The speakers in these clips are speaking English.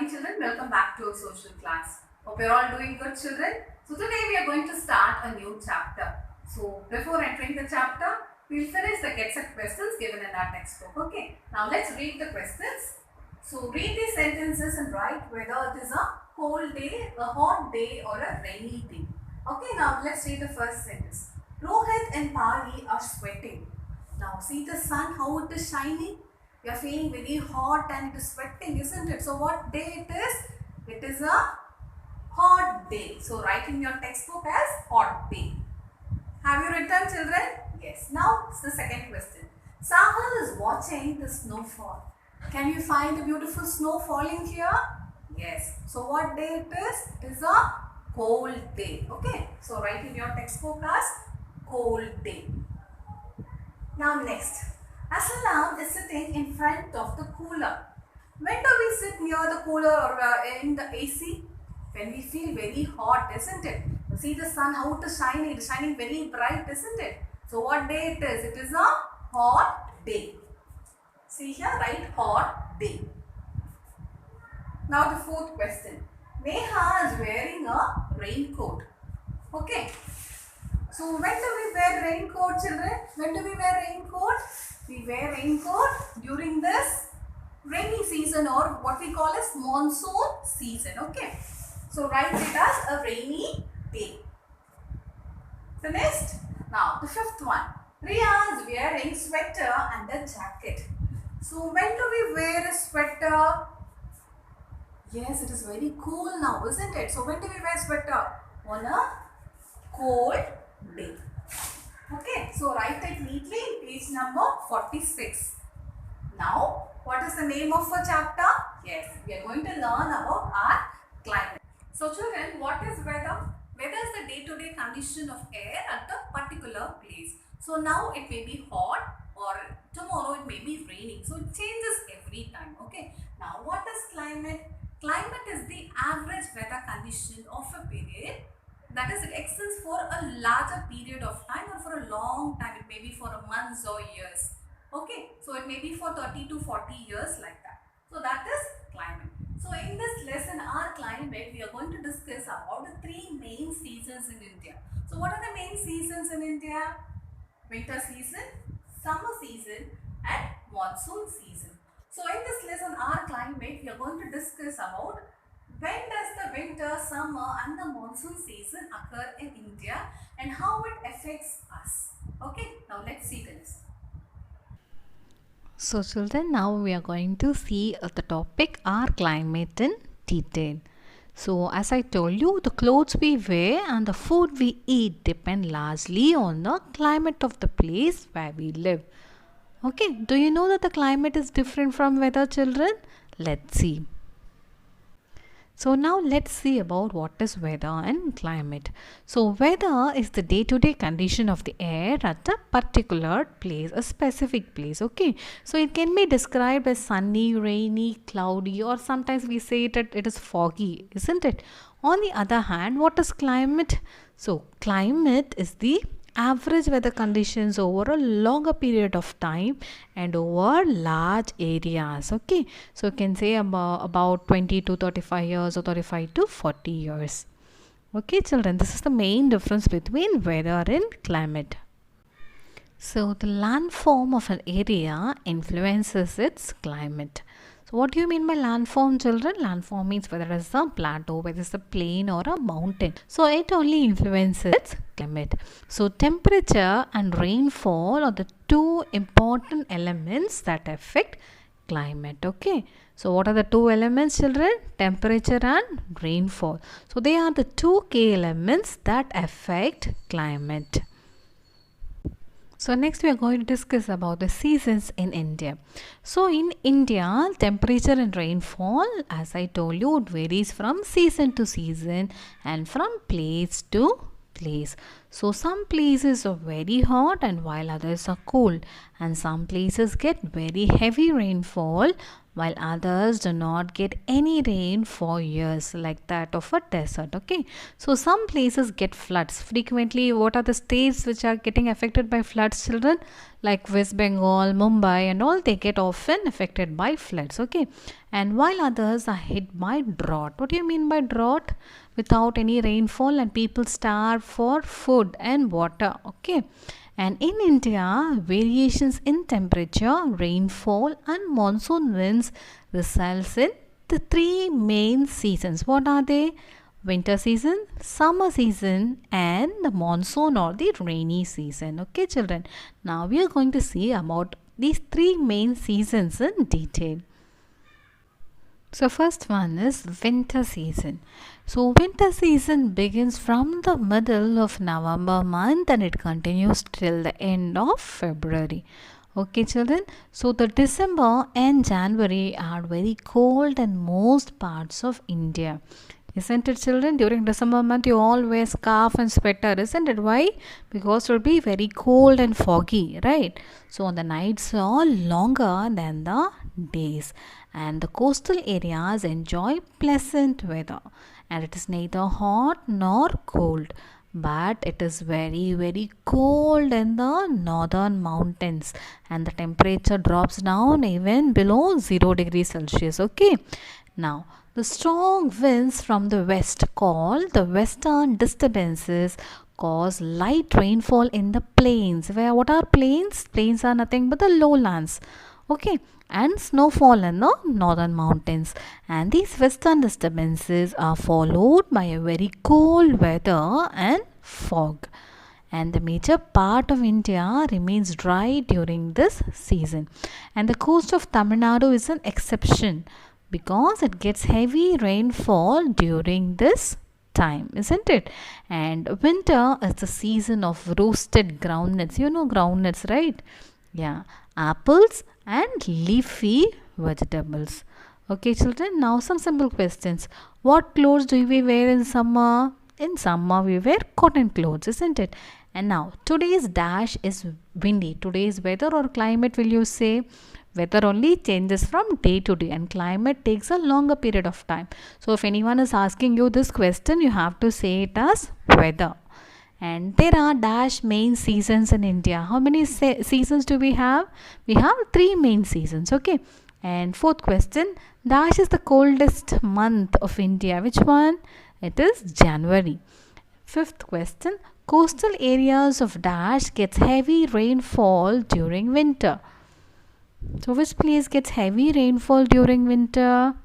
morning children, welcome back to our social class. Hope you're all doing good children. So today we are going to start a new chapter. So before entering the chapter, we'll finish the get set questions given in our textbook. Okay, now let's read the questions. So read these sentences and write whether it is a cold day, a hot day or a rainy day. Okay, now let's read the first sentence. Rohit and Pali are sweating. Now see the sun, how it is shining. You are feeling very hot and it is sweating, isn't it? So what day it is? It is a hot day. So write in your textbook as hot day. Have you written children? Yes. Now it's the second question. Sahil is watching the snowfall. Can you find the beautiful snow falling here? Yes. So what day it is? It is a cold day. Okay. So write in your textbook as cold day. Now next. Assalam is sitting in front of the cooler. When do we sit near the cooler or in the AC? When we feel very hot, isn't it? You see the sun, how it is shining. It is shining very bright, isn't it? So what day it is? It is a hot day. See here, write hot day. Now the fourth question. Neha is wearing a raincoat. Okay. So when do we wear raincoat, children? When do we wear raincoat? We wear raincoat during this rainy season or what we call as monsoon season. Okay. So write it as a rainy day. Finished? Now the fifth one. Riya is wearing sweater and a jacket. So when do we wear a sweater? Yes, it is very cool now, isn't it? So when do we wear sweater? On a cold day. Okay, so write it neatly in page number 46. Now, what is the name of a chapter? Yes, we are going to learn about our climate. So children, what is weather? Weather is the day-to-day condition of air at a particular place. So now it may be hot or tomorrow it may be raining. So it changes every time. Okay. Now what is climate? Climate is the average weather condition of a period. That is, it extends for a larger period of time or for a long time. It may be for months or years. Okay. So it may be for 30 to 40 years like that. So that is climate. So in this lesson, our climate, we are going to discuss about the three main seasons in India. So what are the main seasons in India? Winter season, summer season and monsoon season. So in this lesson, our climate, we are going to discuss about when does the winter, summer and the monsoon season occur in India and how it affects us. Okay, now let's see this. So children, now we are going to see the topic our climate in detail. So as I told you, the clothes we wear and the food we eat depend largely on the climate of the place where we live. Okay, do you know that the climate is different from weather, children? Let's see. So now let's see about what is weather and climate. So weather is the day-to-day condition of the air at a particular place, a specific place. Okay. So it can be described as sunny, rainy, cloudy, or sometimes we say that it is foggy, isn't it? On the other hand, what is climate? So climate is the average weather conditions over a longer period of time and over large areas. Okay, so you can say about 20 to 35 years or 35 to 40 years. Okay children, this is the main difference between weather and climate. So the landform of an area influences its climate. So what do you mean by landform, children? Landform means whether it's a plateau, whether it's a plain or a mountain. So it only influences its climate. So temperature and rainfall are the two important elements that affect climate. Okay. So what are the two elements, children? Temperature and rainfall. So they are the two key elements that affect climate. So next we are going to discuss about the seasons in India. So in India, temperature and rainfall, as I told you, it varies from season to season and from place to place. So some places are very hot and while others are cool, and some places get very heavy rainfall while others do not get any rain for years, like that of a desert. Okay, so some places get floods frequently. What are the states which are getting affected by floods, children? Like West Bengal, Mumbai, and all, they get often affected by floods. Okay, and while others are hit by drought. What do you mean by drought? Without any rainfall, and people starve for food and water. Okay, and in India, variations in temperature, rainfall, and monsoon winds results in the three main seasons. What are they? Winter season, summer season, and the monsoon or the rainy season. Okay, children. Now we are going to see about these three main seasons in detail. So first one is winter season. So winter season begins from the middle of November month and it continues till the end of February. Okay, children. So the December and January are very cold in most parts of India. Isn't it, children? During December month, you all wear scarf and sweater, isn't it? Why? Because it will be very cold and foggy, right? So the nights are longer than the days, and the coastal areas enjoy pleasant weather, and it is neither hot nor cold. But it is very, very cold in the northern mountains, and the temperature drops down even below 0 degrees Celsius. Okay, now the strong winds from the west, called the western disturbances, cause light rainfall in the plains. What are plains? Plains are nothing but the lowlands. Okay, and snowfall in the northern mountains. And these western disturbances are followed by a very cold weather and fog. And the major part of India remains dry during this season. And the coast of Tamil Nadu is an exception, because it gets heavy rainfall during this time, isn't it? And winter is the season of roasted groundnuts. You know groundnuts, right? Yeah, apples and leafy vegetables. Okay, children, now some simple questions. What clothes do we wear in summer? In summer, we wear cotton clothes, isn't it? And now, today's dash is windy. Today's weather or climate, will you say? Weather only changes from day to day, and climate takes a longer period of time. So if anyone is asking you this question, you have to say it as weather. And there are dash main seasons in India. How many seasons do we have? We have three main seasons. Okay. And fourth question, dash is the coldest month of India. Which one? It is January. Fifth question, coastal areas of dash gets heavy rainfall during winter. So which place gets heavy rainfall during winter?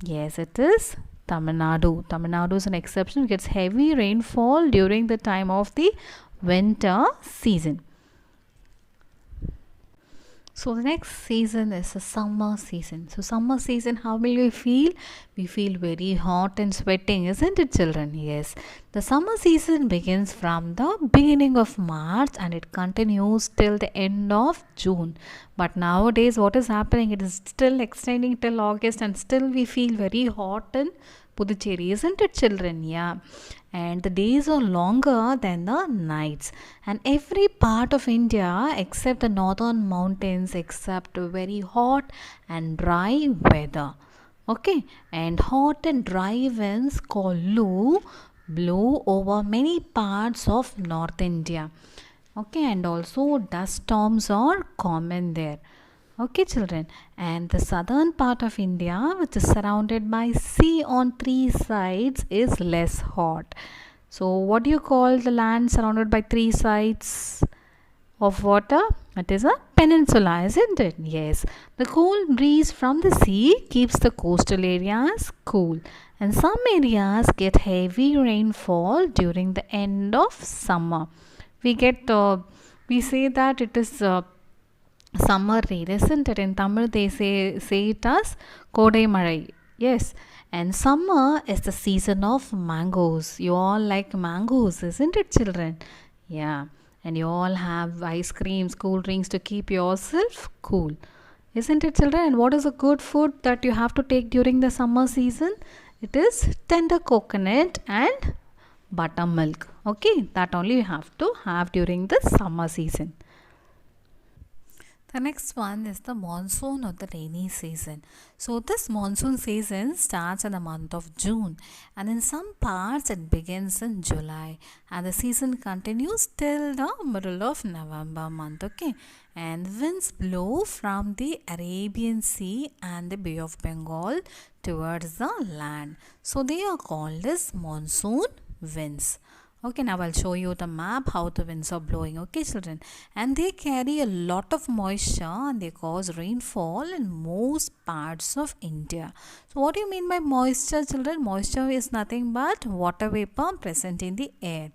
Yes, it is Tamil Nadu. Tamil Nadu is an exception. It gets heavy rainfall during the time of the winter season. So the next season is the summer season. So summer season, how will we feel? We feel very hot and sweating, isn't it, children? Yes. The summer season begins from the beginning of March and it continues till the end of June. But nowadays, what is happening? It is still extending till August, and still we feel very hot in Puducherry, isn't it, children? Yeah. And the days are longer than the nights, and every part of India except the northern mountains except very hot and dry weather. Okay, and hot and dry winds called Lu blow over many parts of North India. Okay, and also dust storms are common there. Okay, children, and the southern part of India, which is surrounded by sea on three sides, is less hot. So what do you call the land surrounded by three sides of water? It is a peninsula, isn't it? Yes. The cool breeze from the sea keeps the coastal areas cool, and some areas get heavy rainfall during the end of summer. We say that it is summer rain, isn't it? In Tamil they say it as Kodai Malai. Yes. And summer is the season of mangoes. You all like mangoes, isn't it, children? Yeah. And you all have ice creams, cool drinks to keep yourself cool, isn't it, children? And what is a good food that you have to take during the summer season? It is tender coconut and buttermilk. Okay, that only you have to have during the summer season. The next one is the monsoon or the rainy season. So, this monsoon season starts in the month of June, and in some parts it begins in July, and the season continues till the middle of November month. Okay, and winds blow from the Arabian Sea and the Bay of Bengal towards the land. So, they are called as monsoon winds. Okay, now I'll show you the map how the winds are blowing. Okay, children, and they carry a lot of moisture and they cause rainfall in most parts of India. So, what do you mean by moisture, children? Moisture is nothing but water vapor present in the air,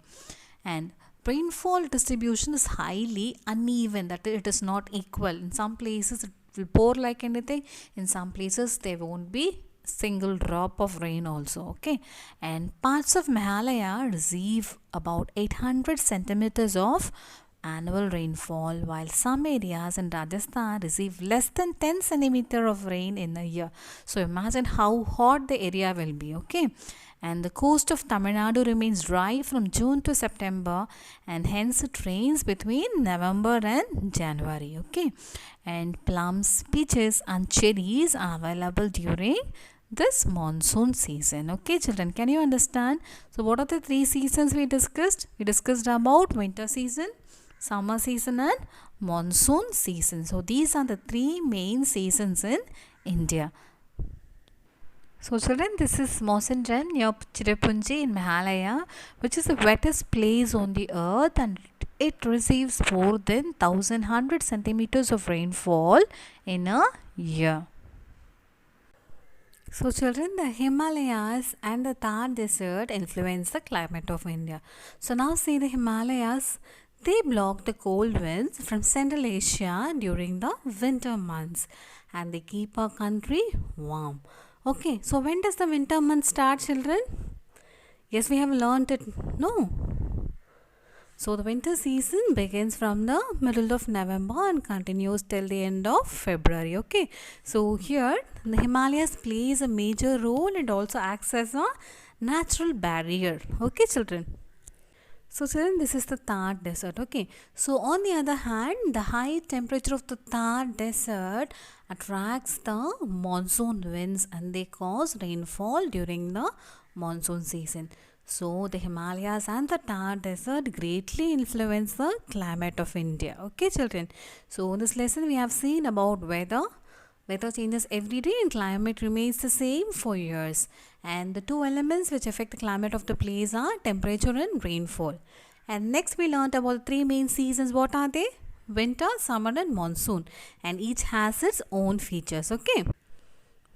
and rainfall distribution is highly uneven, that it is not equal. In some places it will pour like anything, in some places there won't be single drop of rain also. Okay, and parts of Meghalaya receive about 800 centimeters of annual rainfall, while some areas in Rajasthan receive less than 10 centimeter of rain in a year. So imagine how hot the area will be. Okay, and the coast of Tamil Nadu remains dry from June to September, and hence it rains between November and January. Okay, and plums, peaches and cherries are available during this monsoon season. Okay, children, can you understand? So what are the three seasons we discussed? We discussed about winter season, summer season and monsoon season. So these are the three main seasons in India. So children, this is Mosanjam near Tirupuzhi in Meghalaya, which is the wettest place on the earth, and it receives more than 1100 centimeters of rainfall in a year. So children, the Himalayas and the Thar Desert influence the climate of India. So now see the Himalayas, they block the cold winds from Central Asia during the winter months, and they keep our country warm. Okay, so when does the winter month start, children? Yes, we have learned it. No. So the winter season begins from the middle of November and continues till the end of February. Okay, so here the Himalayas plays a major role and also acts as a natural barrier. Okay, children. So children, this is the Thar Desert. Okay, so on the other hand, the high temperature of the Thar Desert attracts the monsoon winds and they cause rainfall during the monsoon season. So the Himalayas and the Thar Desert greatly influence the climate of India. Okay, children. So in this lesson we have seen about weather. Weather changes every day and climate remains the same for years. And the two elements which affect the climate of the place are temperature and rainfall. And next we learned about three main seasons. What are they? Winter, summer and monsoon. And each has its own features. Okay.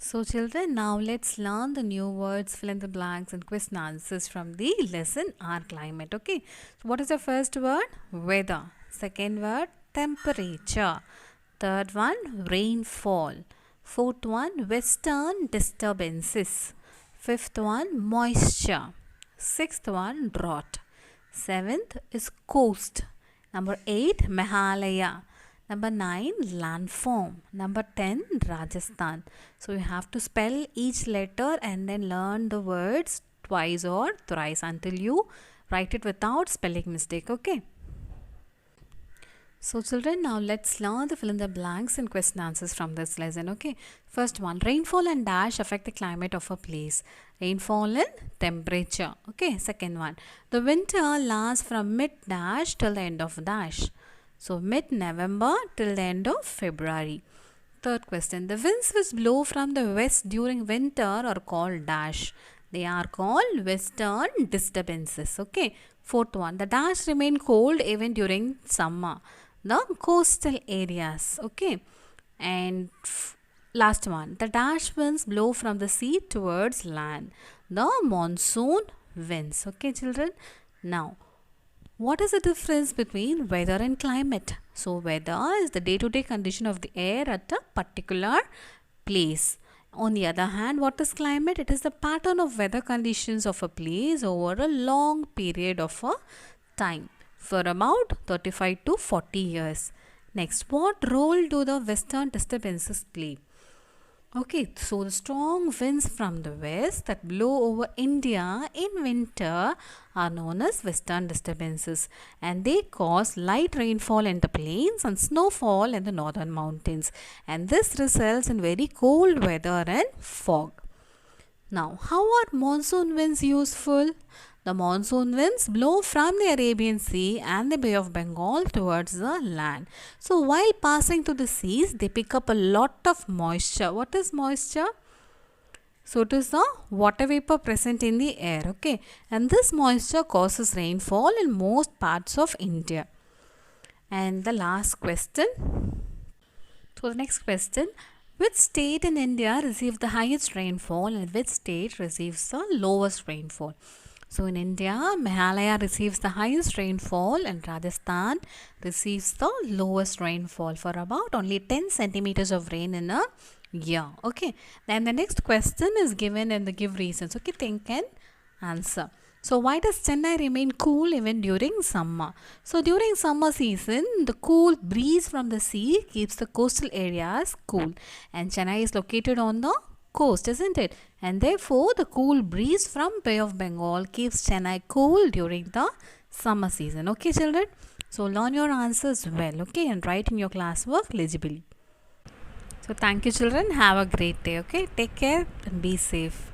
So children, now let's learn the new words, fill in the blanks and question answers from the lesson Our Climate. Okay. So what is the first word? Weather. Second word, temperature. Third one, rainfall. Fourth one, western disturbances. Fifth one, moisture. Sixth one, drought. Seventh is coast. Number 8, Meghalaya. Number 9, landform. Number 10, Rajasthan. So you have to spell each letter and then learn the words twice or thrice until you write it without spelling mistake. Okay. So children, now let's learn the fill in the blanks and question answers from this lesson. Okay. First one, rainfall and dash affect the climate of a place. Rainfall and temperature. Okay. Second one, the winter lasts from mid dash till the end of dash. So mid-November till the end of February. Third question, the winds which blow from the west during winter are called dash. They are called western disturbances. Okay. Fourth one, the dash remain cold even during summer. The coastal areas. Okay. And last one, the dash winds blow from the sea towards land. The monsoon winds. Okay, children. Now, what is the difference between weather and climate? So weather is the day-to-day condition of the air at a particular place. On the other hand, what is climate? It is the pattern of weather conditions of a place over a long period of a time for about 35 to 40 years. Next, what role do the western disturbances play? Okay, so the strong winds from the west that blow over India in winter are known as western disturbances, and they cause light rainfall in the plains and snowfall in the northern mountains, and this results in very cold weather and fog. Now, how are monsoon winds useful? The monsoon winds blow from the Arabian Sea and the Bay of Bengal towards the land. So, while passing through the seas, they pick up a lot of moisture. What is moisture? So, it is the water vapor present in the air, okay? And this moisture causes rainfall in most parts of India. And the last question. So, the next question, which state in India receives the highest rainfall and which state receives the lowest rainfall? So, in India, Meghalaya receives the highest rainfall and Rajasthan receives the lowest rainfall for about only 10 centimeters of rain in a year. Okay, then the next question is given and the give reasons. Okay, think and answer. So, why does Chennai remain cool even during summer? So, during summer season, the cool breeze from the sea keeps the coastal areas cool, and Chennai is located on the coast, isn't it? And therefore, the cool breeze from Bay of Bengal keeps Chennai cool during the summer season. Okay, children? So, learn your answers well, okay, and write in your classwork legibly. So, thank you, children. Have a great day, okay? Take care and be safe.